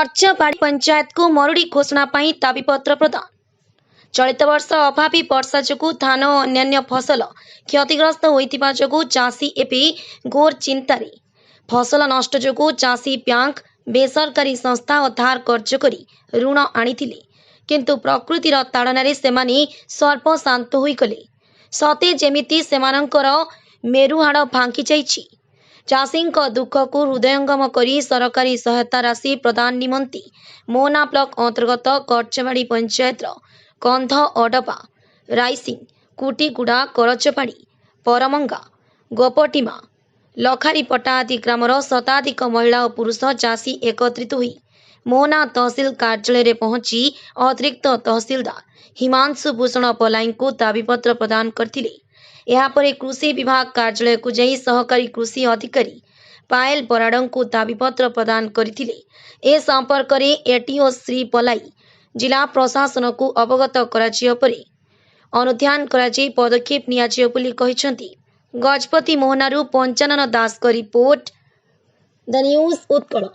कर्चबाड़ी पंचायत को मरुड़ी घोषणा पाई दाबीपत्र प्रदान। चलित वर्ष अभावी वर्षा जोगु धान और अन्य फसल क्षतिग्रस्त होइतिबा जोगु चाषी एबे घोर चिंतारे। फसल नष्ट जोगु चाषी बैंक बेसरकारी संस्था और धार कर्ज करी ऋण आनिथिले, किंतु प्रकृतिर ताड़नारे सेमाने सर्पशांत होइगले। सते जेमिति सेमानंकर मेरुहाड़ भांगी जाइछि। चाषीଙ୍କ दुख को हृदयंगम करी सरकारी सहायता राशि प्रदान निमंती मोहना ब्लॉक अंतर्गत कर्चबाड़ी पंचायत कंध अडपा रायसिंह कुटीगुड़ा करचबाड़ी परमंगा गोपटीमा लखारीपटा आदि ग्रामर शताधिक महिला और पुरुष चाषी एकत्रित हुई मोहना तहसिल कार्यालय पहुंची अतिरिक्त तहसिलदार हिमांशु भूषण पलाई को दाबीपत्र प्रदान करथिले। यापर कृषि विभाग कार्यालय को जाई सहकारी कृषि अधिकारी पायल बराड़ को दाबीपत्र प्रदान करथिले। ए संपर्क में एटीओ श्री पलाई जिला प्रशासन को अवगत कराजिया परे अनुध्यान कराई पदक्षेप नियाजियो बोली कहिसेंती। गजपति मोहनारू पंचानन दास का रिपोर्ट, द न्यूज उत्कल।